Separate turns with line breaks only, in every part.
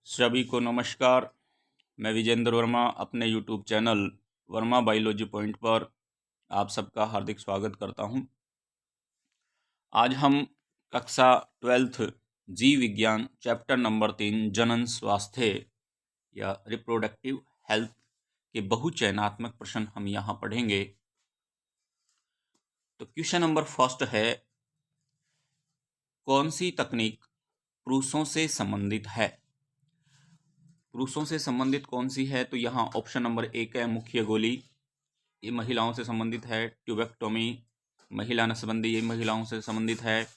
सभी को नमस्कार। मैं विजेंद्र वर्मा अपने YouTube channel Verma biology point पर आप सबका हार्दिक स्वागत करता हूं। आज हम कक्षा 12th जीव विज्ञान चैप्टर नंबर 3 जनन स्वास्थ्य या रिप्रोडक्टिव हेल्थ के बहुचयनात्मक प्रश्न हम यहाँ पढ़ेंगे। तो क्वेश्चन नंबर फर्स्ट है, कौन सी तकनीक पुरुषों से संबंधित है? पुरुषों से संबंधित कौन सी है? तो यहाँ ऑप्शन नंबर 1 है मुख्य गोली, ये महिलाओं से संबंधित है। ट्यूबेक्टोमी, महिला नसबंदी, ये महिलाओं से संबंधित है।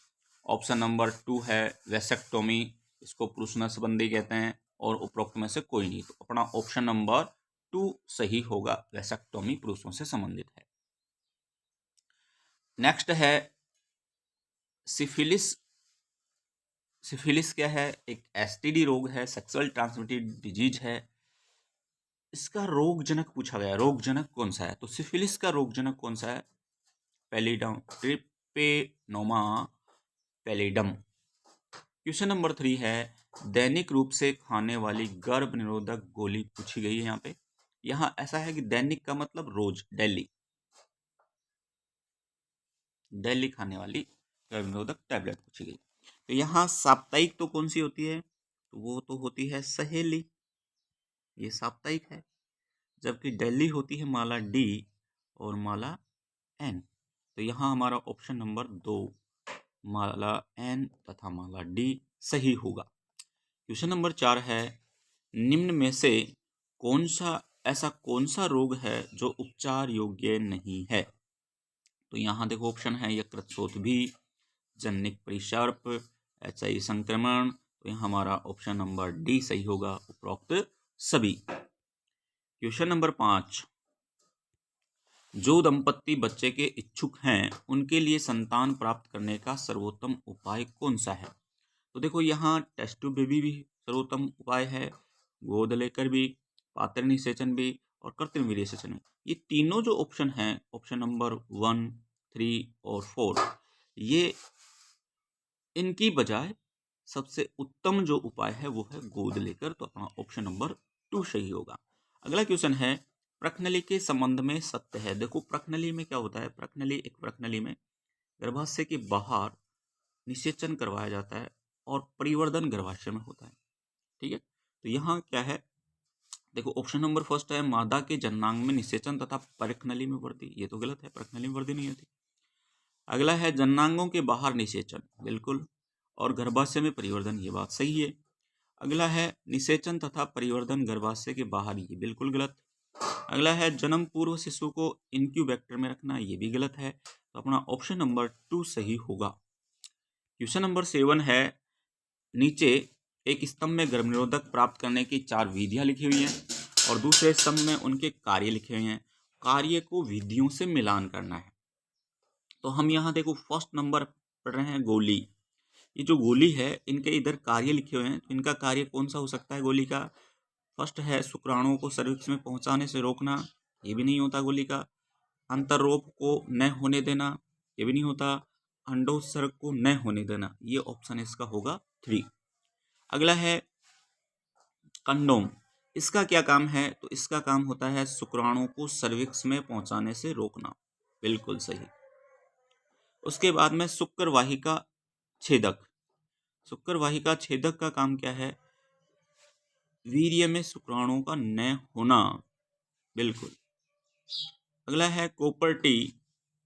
ऑप्शन नंबर 2 है वेसेक्टोमी, इसको पुरुष नसबंदी कहते हैं। और उपरोक्त में से कोई नहीं, तो अपना ऑप्शन नंबर 2 सही होगा, वेसेक्टोमी पुरुषों से संबंधित है। नेक्स्ट है सिफिलिस। सिफिलिस क्या है? एक एसटीडी रोग है, सेक्सुअल ट्रांसमिटेड डिजीज है। इसका रोगजनक पूछा गया, रोगजनक कौन सा है? तो सिफिलिस का रोगजनक कौन सा है? Pallidum, treponema pallidum. Question number 3 है, दैनिक रूप से खाने वाली गर्भ निरोधक गोली पूछी गई है। यहाँ पे ऐसा है कि दैनिक का मतलब रोज, डेली खाने वाली गर्भ निरोधक टैबलेट पूछी गई। तो यहाँ साप्ताहिक तो कौन सी होती है? तो वो तो होती है सहेली, ये साप्ताहिक है। जबकि डेली होती है माला डी और माला एन। तो यहाँ हमारा ऑप्शन नंबर 2 माला एन तथा माला डी सही होगा। क्वेश्चन नंबर 4 है, निम्न में से ऐसा कौन सा रोग है जो उपचार योग्य नहीं है? तो यहाँ देखो ऑप्शन है यकृत भी, जनिक परिसर्प, एचआईवी संक्रमण। तो यहाँ हमारा ऑप्शन नंबर डी सही होगा, उपरोक्त सभी। क्वेश्चन नंबर 5, जो दंपत्ति बच्चे के इच्छुक हैं उनके लिए संतान प्राप्त करने का सर्वोत्तम उपाय कौन सा है? तो देखो यहाँ टेस्ट ट्यूब बेबी भी सर्वोत्तम उपाय है, गोद लेकर भी, पात्र निषेचन भी और कृत्रिम वीर्य सेचन भी। ये तीनों जो ऑप्शन हैं, ऑप्शन नंबर 1, 3 और 4, ये इनकी बजाय सबसे उत्तम जो उपाय है वो है गोद लेकर। तो अपना ऑप्शन नंबर 2 सही होगा। अगला क्वेश्चन है, प्रखनली के संबंध में सत्य है। देखो प्रखनली में क्या होता है? प्रखनली में गर्भाशय के बाहर निषेचन करवाया जाता है और परिवर्धन गर्भाशय में होता है। ठीक है, तो यहाँ क्या है? देखो ऑप्शन नंबर फर्स्ट है, मादा के जननांग में निषेचन तथा प्रखनली में वृद्धि। ये तो गलत है, प्रखनली में वृद्धि नहीं होती। अगला है जननांगों के बाहर निषेचन, बिल्कुल, और गर्भाशय में परिवर्धन, ये बात सही है। अगला है निषेचन तथा परिवर्धन गर्भाशय के बाहर, ये बिल्कुल गलत। अगला है जन्म पूर्व शिशु को इंक्यूबेटर में रखना, ये भी गलत है। तो अपना ऑप्शन नंबर 2 सही होगा। क्वेश्चन नंबर 7 है, नीचे एक स्तंभ में गर्भ निरोधक प्राप्त करने की 4 विधियां लिखी हुई हैं और दूसरे स्तंभ में उनके कार्य लिखे हुए हैं। कार्य को विधियों से मिलान करना है। तो हम यहाँ देखो फर्स्ट नंबर पढ़ रहे हैं गोली। ये जो गोली है, इनके इधर कार्य लिखे हुए हैं, तो इनका कार्य कौन सा हो सकता है गोली का? फर्स्ट है शुक्राणुओं को सर्विक्स में पहुंचाने से रोकना, ये भी नहीं होता गोली का। अंतरोप को न होने देना, ये भी नहीं होता। अंडोत्सर्ग को न होने देना, ये ऑप्शन इसका होगा 3। अगला है कंडोम, इसका क्या काम है? तो इसका काम होता है शुक्राणुओं को सर्विक्स में पहुंचाने से रोकना, बिल्कुल सही। उसके बाद में शुक्र वाहिका छेदक, शुक्र वाहिका छेदक का काम क्या है? वीर्य में शुक्राणुओं का न होना, बिल्कुल। अगला है कोपर्टी,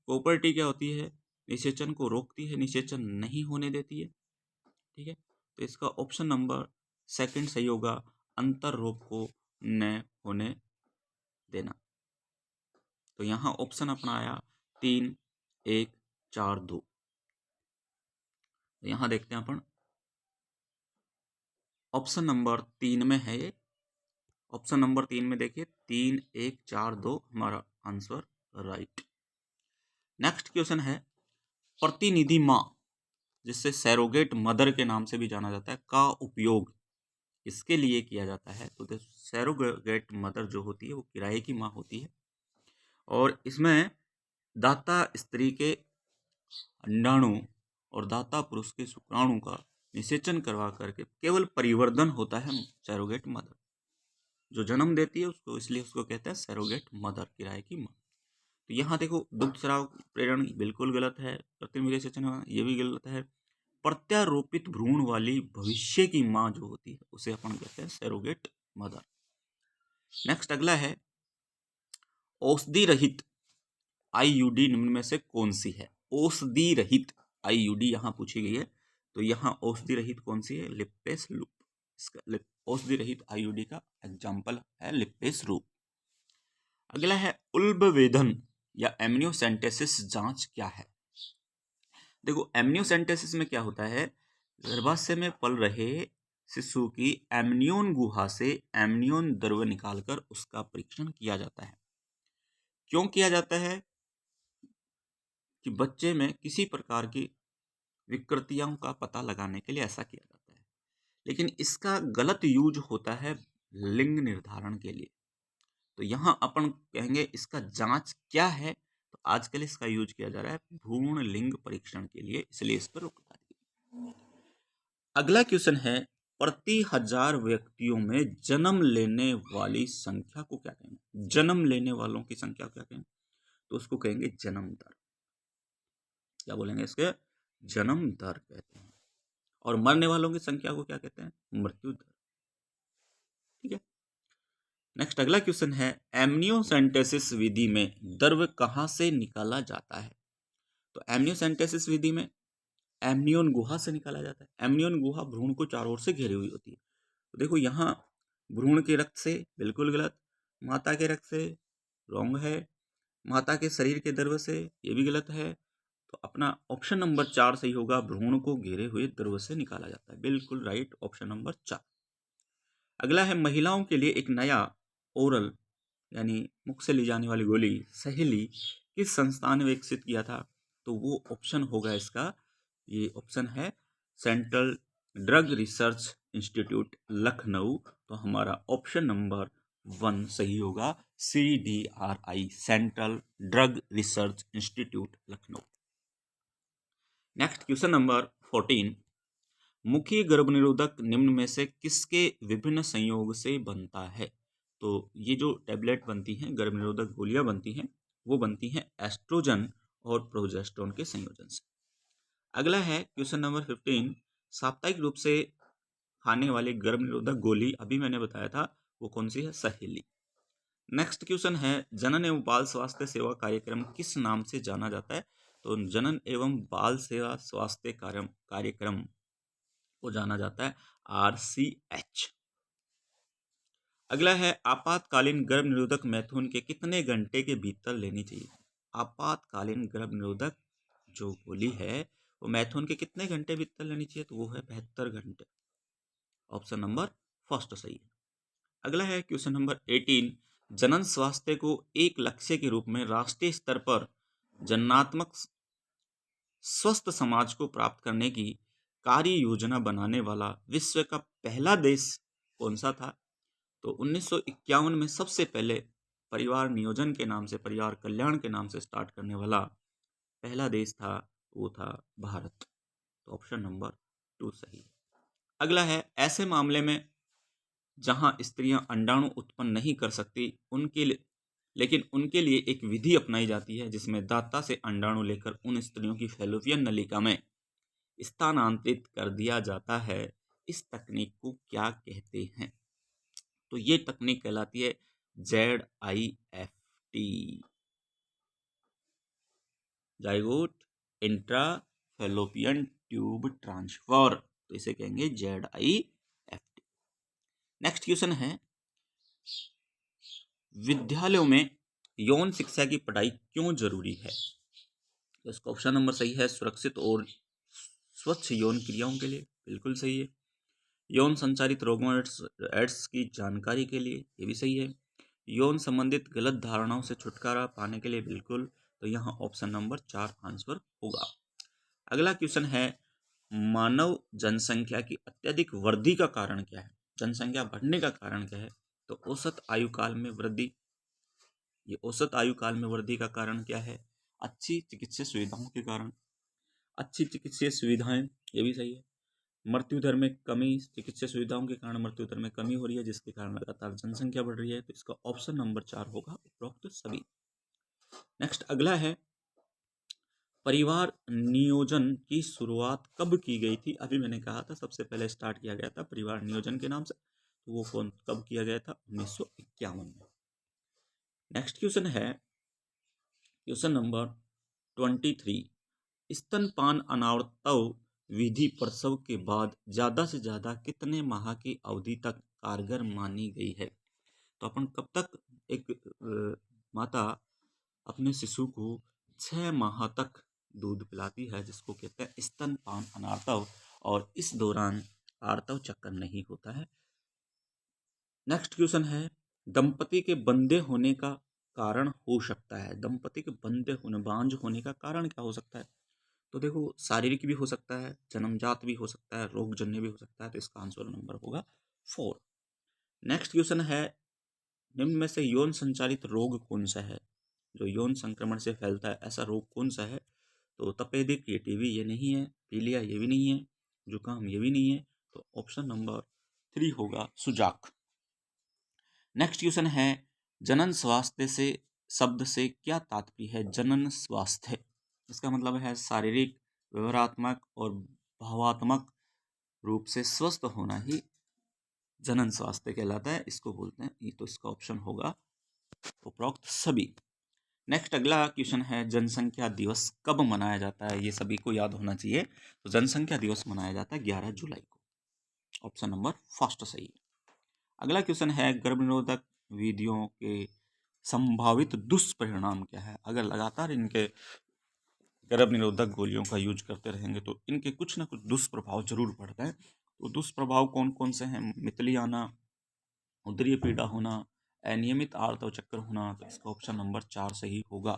कोपर्टी क्या होती है? निषेचन को रोकती है, निषेचन नहीं होने देती है। ठीक है, तो इसका ऑप्शन नंबर 2 सही होगा, अंतर रोग को न होने देना। तो यहाँ ऑप्शन अपना आया 3, 1, 4, 2। तो यहाँ देखते हैं अपन, ऑप्शन नंबर 3 में है ये। ऑप्शन नंबर 3 में देखिए 3, 1, 4, 2 हमारा आंसर राइट। नेक्स्ट क्वेश्चन है, प्रतिनिधि माँ, जिससे सैरोगेट मदर के नाम से भी जाना जाता है, का उपयोग इसके लिए किया जाता है? तो सैरोगेट मदर जो होती है वो किराए की माँ होती है और इसमें दाता स्त्री के अंडाणु और दाता पुरुष के शुक्राणु का निषेचन करवा करके केवल परिवर्धन होता है सैरोगेट मदर, जो जन्म देती है उसको, इसलिए उसको कहते हैं सैरोगेट मदर, किराए की माँ। तो यहाँ देखो दुग्ध स्राव प्रेरण बिल्कुल गलत है, कृत्रिम विसेचन ये भी गलत है। प्रत्यारोपित भ्रूण वाली भविष्य की माँ जो होती है उसे अपन कहते हैं सैरोगेट मदर। नेक्स्ट अगला है औषधि रहित आईयूडी निम्न में से कौन सी है? औषधि रहित आईयूडी यहाँ पूछी गई है, तो यहाँ औषधि रहित कौन सी है? Lipase loop. इसका औषधि रहित आईयूडी का एग्जाम्पल है लिपेस लूप। अगला है उल्बवेधन या एमनियोसेंटेसिस जांच क्या है? देखो एमनियोसेंटेसिस में क्या होता है, गर्भाशय में पल रहे शिशु की एमनियोन गुहा से एमनियोन द्रव्य निकालकर उसका परीक्षण किया जाता है। क्यों किया जाता है? कि बच्चे में किसी प्रकार की विकृतियों का पता लगाने के लिए ऐसा किया जाता है, लेकिन इसका गलत यूज होता है लिंग निर्धारण के लिए। तो यहाँ अपन कहेंगे इसका जांच क्या है, तो आजकल इसका यूज किया जा रहा है भ्रूण लिंग परीक्षण के लिए, इसलिए इस पर रोक लगा दी। अगला क्वेश्चन है प्रति 1000 व्यक्तियों में जन्म लेने वाली संख्या को क्या कहेंगे? जन्म लेने वालों की संख्या क्या कहेंगे? तो उसको कहेंगे जन्म दर। क्या बोलेंगे इसके? जन्म दर कहते हैं। और मरने वालों की संख्या को क्या कहते हैं? मृत्यु दर। ठीक है। नेक्स्ट अगला क्वेश्चन है एमनियोसेंटेसिस विधि में द्रव्य कहां से निकाला जाता है? तो एमनियोसेंटेसिस विधि में एमनियोन गुहा से निकाला जाता है। एमनियोन गुहा भ्रूण को चारों ओर से घेरी हुई होती है। तो देखो यहाँ भ्रूण के रक्त से बिल्कुल गलत, माता के रक्त से रॉन्ग है, माता के शरीर के द्रव्य से ये भी गलत है। तो अपना ऑप्शन नंबर 4 सही होगा, भ्रूण को घेरे हुए द्रव्य से निकाला जाता है। बिल्कुल राइट, ऑप्शन नंबर 4। अगला है महिलाओं के लिए एक नया ओरल यानी मुख से ली जाने वाली गोली सहेली किस संस्थान ने विकसित किया था? तो वो ऑप्शन होगा इसका, ये ऑप्शन है central drug research institute Lucknow. तो हमारा ऑप्शन नंबर 1 सही होगा, CDRI central drug research institute Lucknow. Next question number 14, मुखी गर्भनिरोधक निम्न में से किसके विभिन्न संयोग से बनता है? तो ये जो टैबलेट बनती हैं, गर्भनिरोधक गोलियां बनती हैं, वो बनती हैं एस्ट्रोजन और प्रोजेस्टेरोन के संयोजन से। अगला है क्वेश्चन नंबर 15, साप्ताहिक रूप से खाने वाली गर्भनिरोधक गोली अभी मैंने बताया था वो कौन सी है? सहेली। नेक्स्ट क्वेश्चन है जनन एवं बाल स्वास्थ्य सेवा कार्यक्रम किस नाम से जाना जाता है? तो जनन एवं बाल सेवा स्वास्थ्य कार्यक्रम को जाना जाता है RCH। अगला है आपातकालीन गर्भ निरोधक मैथुन के कितने घंटे के भीतर लेनी चाहिए? आपातकालीन गर्भ निरोधक जो गोली है वो मैथुन के कितने घंटे भीतर लेनी चाहिए? तो वो है 72 घंटे। ऑप्शन नंबर फर्स्ट सही है। अगला है क्वेश्चन नंबर 18, जनन स्वास्थ्य को एक लक्ष्य के रूप में राष्ट्रीय स्तर पर जननात्मक स्वस्थ समाज को प्राप्त करने की कार्य योजना बनाने वाला विश्व का पहला देश कौन सा था? तो 1951 में सबसे पहले परिवार नियोजन के नाम से, परिवार कल्याण के नाम से स्टार्ट करने वाला पहला देश था, वो था भारत। तो ऑप्शन नंबर 2 सही है। अगला है ऐसे मामले में जहां स्त्रियां अंडाणु उत्पन्न नहीं कर सकती लेकिन उनके लिए एक विधि अपनाई जाती है जिसमें दाता से अंडाणु लेकर उन स्त्रियों की फैलोपियन नलिका में स्थानांतरित कर दिया जाता है। इस तकनीक को क्या कहते हैं? तो ये तकनीक कहलाती है ZIFT, जाइगोट इंट्राफैलोपियन ट्यूब ट्रांसफर। तो इसे कहेंगे ZIFT। नेक्स्ट क्वेश्चन है विद्यालयों में यौन शिक्षा की पढ़ाई क्यों जरूरी है? तो इसका ऑप्शन नंबर सही है सुरक्षित और स्वच्छ यौन क्रियाओं के लिए, बिल्कुल सही है। यौन संचारित रोगों एड्स की जानकारी के लिए, ये भी सही है। यौन संबंधित गलत धारणाओं से छुटकारा पाने के लिए, बिल्कुल। तो यहाँ ऑप्शन नंबर 4 आंसर होगा। अगला क्वेश्चन है मानव जनसंख्या की अत्यधिक वृद्धि का कारण क्या है? जनसंख्या बढ़ने का कारण क्या है? तो औसत आयु काल में वृद्धि। ये औसत आयु काल में वृद्धि का कारण क्या है? अच्छी चिकित्सीय सुविधाओं के कारण। अच्छी चिकित्सीय सुविधाएं, ये भी सही है। मृत्यु दर में कमी, चिकित्सा सुविधाओं के कारण मृत्यु दर में कमी हो रही है, जिसके कारण लगातार जनसंख्या बढ़ रही है। तो इसका ऑप्शन नंबर 4 होगा उपरोक्त सभी। नेक्स्ट अगला है, परिवार नियोजन की शुरुआत कब की गई थी? अभी मैंने कहा था सबसे पहले स्टार्ट किया गया था परिवार नियोजन के नाम से, तो वो कब किया गया था? 1951 में। नेक्स्ट क्वेश्चन है क्वेश्चन नंबर 23, स्तनपान अनावर्तव विधि प्रसव के बाद ज्यादा से ज्यादा कितने माह की अवधि तक कारगर मानी गई है? तो अपन कब तक एक माता अपने शिशु को 6 माह तक दूध पिलाती है, जिसको कहते हैं स्तनपान अनावर्तव, और इस दौरान आर्तव चक्कर नहीं होता है। नेक्स्ट क्वेश्चन है, दंपति के बंधे होने का कारण हो सकता है। दंपति के बंधे होने, बांझ होने का कारण क्या हो सकता है? तो देखो, शारीरिक भी हो सकता है, जन्मजात भी हो सकता है, रोगजन्य भी हो सकता है। तो इसका आंसर नंबर होगा 4। नेक्स्ट क्वेश्चन है, निम्न में से यौन संचालित रोग कौन सा है? जो यौन संक्रमण से फैलता है, ऐसा रोग कौन सा है? तो तपेदिक, ये टीबी ये नहीं है, पीलिया ये भी नहीं है, जुकाम ये भी नहीं है। तो ऑप्शन नंबर 3 होगा सुजाक। नेक्स्ट क्वेश्चन है, जनन स्वास्थ्य से शब्द से क्या तात्पर्य है? जनन स्वास्थ्य, इसका मतलब है शारीरिक, व्यवहारात्मक और भावात्मक रूप से स्वस्थ होना ही जनन स्वास्थ्य कहलाता है, इसको बोलते हैं। ये तो इसका ऑप्शन होगा उपरोक्त सभी। नेक्स्ट अगला क्वेश्चन है, जनसंख्या दिवस कब मनाया जाता है? ये सभी को याद होना चाहिए। तो जनसंख्या दिवस मनाया जाता है 11 जुलाई को। ऑप्शन नंबर फर्स्ट सही है। अगला क्वेश्चन है, गर्भनिरोधक विधियों के संभावित दुष्परिणाम क्या है? अगर लगातार इनके गर्भ निरोधक गोलियों का यूज करते रहेंगे तो इनके कुछ ना कुछ दुष्प्रभाव जरूर पड़ते हैं। तो दुष्प्रभाव कौन कौन से हैं? मितली आना, उदरीय पीड़ा होना, अनियमित आर्तव चक्कर होना। तो इसका ऑप्शन नंबर 4 सही होगा।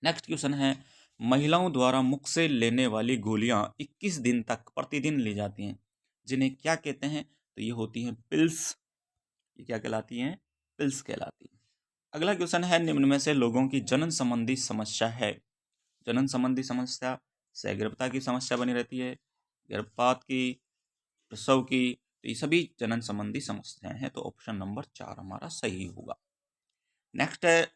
नेक्स्ट क्वेश्चन है, महिलाओं द्वारा मुख से लेने वाली गोलियां 21 दिन तक प्रतिदिन ली जाती हैं, जिन्हें क्या कहते हैं? तो ये होती हैं पिल्स। ये क्या कहलाती हैं? पिल्स कहलाती हैं। अगला क्वेश्चन है, निम्न में से लोगों की जनन संबंधी समस्या है। जनन संबंधी समस्या सगर्भता की समस्या बनी रहती है, गर्भपात की, प्रसव की। तो ये सभी जनन संबंधी समस्याएं हैं। तो ऑप्शन नंबर 4 हमारा सही होगा। नेक्स्ट है,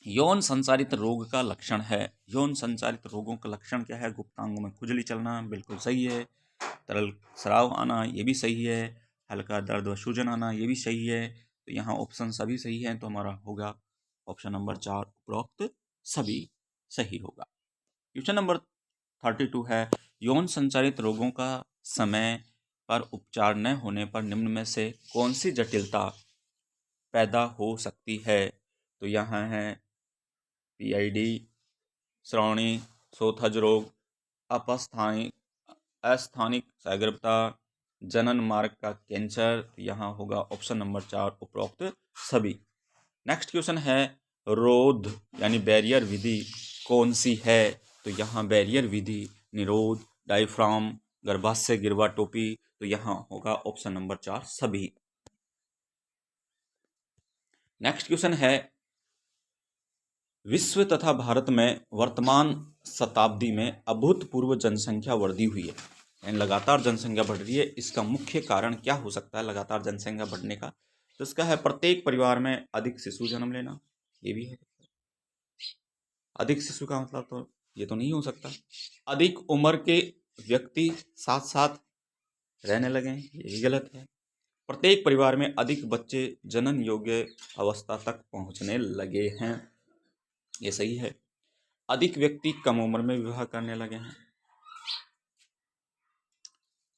यौन संचारित रोग का लक्षण है। यौन संचारित रोगों का लक्षण क्या है? गुप्तांगों में खुजली चलना, बिल्कुल सही है। तरल स्राव आना, ये भी सही है। हल्का दर्द व सूजन आना, ये भी सही है। तो यहाँ ऑप्शन सभी सही है, तो हमारा होगा ऑप्शन नंबर 4 उपरोक्त सभी सही होगा। क्वेश्चन नंबर 32 है, यौन संचारित रोगों का समय पर उपचार न होने पर निम्न में से कौन सी जटिलता पैदा हो सकती है? तो यहाँ है पीआईडी, श्रोणि, सोथज रोग, अस्थानिक सगर्भता, जनन मार्ग का कैंसर। यहाँ होगा ऑप्शन नंबर 4 उपरोक्त सभी। नेक्स्ट क्वेश्चन है, रोध यानी बैरियर विधि कौन सी है? तो यहाँ बैरियर विधि निरोध, डायफ्राम, गर्भाशय गिरवा टोपी। तो यहाँ होगा ऑप्शन नंबर 4 सभी। नेक्स्ट क्वेश्चन है, विश्व तथा भारत में वर्तमान शताब्दी में अभूतपूर्व जनसंख्या वृद्धि हुई है, यानी लगातार जनसंख्या बढ़ रही है। इसका मुख्य कारण क्या हो सकता है लगातार जनसंख्या बढ़ने का? तो इसका है प्रत्येक परिवार में अधिक शिशु जन्म लेना, ये भी है। अधिक शिशु का मतलब तो ये तो नहीं हो सकता। अधिक उम्र के व्यक्ति साथ साथ रहने लगे, ये भी गलत है। प्रत्येक परिवार में अधिक बच्चे जनन योग्य अवस्था तक पहुंचने लगे हैं, ये सही है। अधिक व्यक्ति कम उम्र में विवाह करने लगे हैं,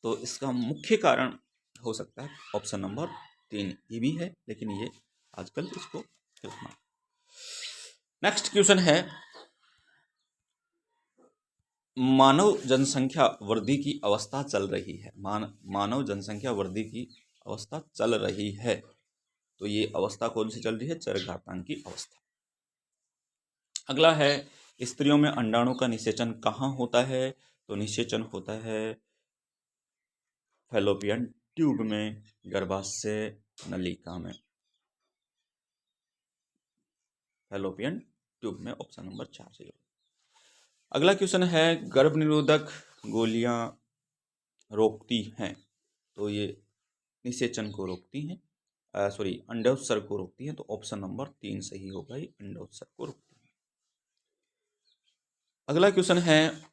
तो इसका मुख्य कारण हो सकता है ऑप्शन नंबर 3, ये भी है, लेकिन ये आजकल इसको रखना। नेक्स्ट क्वेश्चन है, मानव जनसंख्या वृद्धि की अवस्था चल रही है। मानव जनसंख्या वृद्धि की अवस्था चल रही है, तो ये अवस्था कौन सी चल रही है? चरघातांकी अवस्था। अगला है, स्त्रियों में अंडाणु का निषेचन कहाँ होता है? तो निषेचन होता है फैलोपियन ट्यूब में, गर्भाशय नलिका में। फैलोपियन ट्यूब में ऑप्शन नंबर 4 सही होगा। अगला क्वेश्चन है, गर्भ निरोधक गोलियां रोकती हैं, तो ये निषेचन को रोकती हैं, अंडोत्सर्ग को रोकती है। तो ऑप्शन नंबर 3 सही होगा, ये अंडोत्सर्ग को रोकती है। अगला क्वेश्चन है,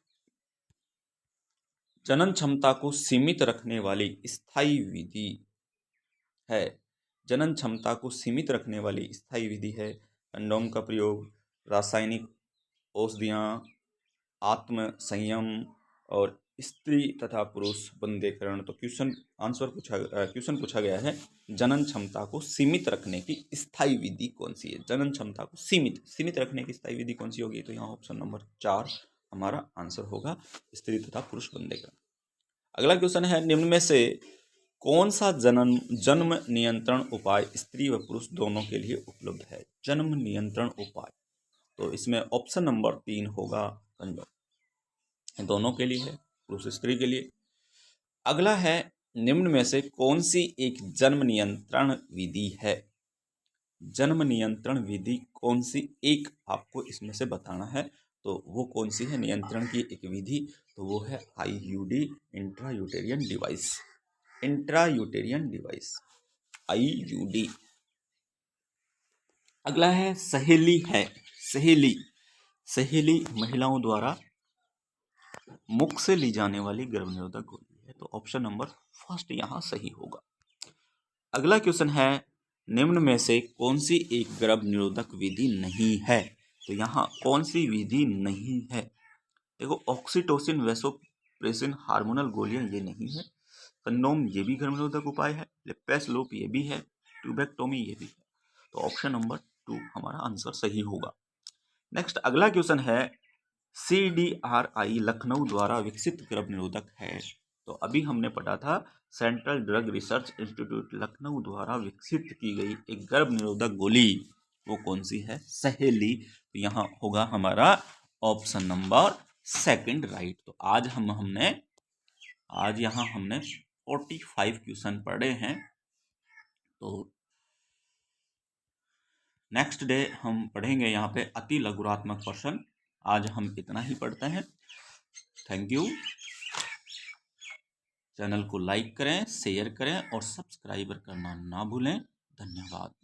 जनन क्षमता को सीमित रखने वाली स्थायी विधि है। जनन क्षमता को सीमित रखने वाली स्थायी विधि है कंडोम का प्रयोग, रासायनिक औषधियाँ, आत्म संयम और स्त्री तथा पुरुष बंधेकरण। तो क्वेश्चन पूछा गया है, जनन क्षमता को सीमित रखने की स्थायी विधि कौन सी है। जनन क्षमता को सीमित रखने की स्थायी विधि कौन सी होगी, तो यहाँ ऑप्शन नंबर 4 हमारा आंसर होगा, स्त्री तथा पुरुष बंधेकरण। अगला क्वेश्चन है, निम्न में से कौन सा जन्म नियंत्रण उपाय स्त्री व पुरुष दोनों के लिए उपलब्ध है। जन्म नियंत्रण उपाय, तो इसमें ऑप्शन नंबर 3 होगा कंडोम, दोनों के लिए है, पुरुष स्त्री के लिए। अगला है, निम्न में से कौन सी एक जन्म नियंत्रण विधि है। जन्म नियंत्रण विधि कौन सी एक आपको इसमें से बताना है, तो वो कौन सी है नियंत्रण की एक विधि, तो वो है IUD, intrauterine device. Intrauterine device IUD। अगला है, सहेली है। सहेली महिलाओं द्वारा मुख से ली जाने वाली गर्भनिरोधक गोली है, तो ऑप्शन नंबर फर्स्ट यहाँ सही होगा। अगला क्वेश्चन है, निम्न में से कौन सी एक गर्भ निरोधक विधि नहीं है, तो यहाँ कौन सी विधि नहीं है। देखो, ऑक्सीटोसिन, वैसोप्रेसिन, हार्मोनल गोलियां ये नहीं है, कंडोम ये भी गर्भ निरोधक उपाय है, लिपेस लूप ये भी है, ट्यूबेक्टोमी ये भी है, तो ऑप्शन नंबर 2 हमारा आंसर सही होगा। नेक्स्ट अगला क्वेश्चन है, CDRI लखनऊ द्वारा विकसित गर्भ निरोधक है। तो अभी हमने पढ़ा था, central drug research institute Lucknow द्वारा विकसित की गई एक गर्भ निरोधक गोली, वो कौन सी है, सहेली। तो यहाँ होगा हमारा ऑप्शन नंबर 2 राइट। तो आज यहाँ हमने 45 क्वेश्चन पढ़े हैं। तो नेक्स्ट डे हम पढ़ेंगे यहाँ पे अति लघुरात्मक प्रश्न। आज हम इतना ही पढ़ते हैं। Thank you. चैनल को लाइक करें, शेयर करें और सब्सक्राइब करना ना भूलें। धन्यवाद।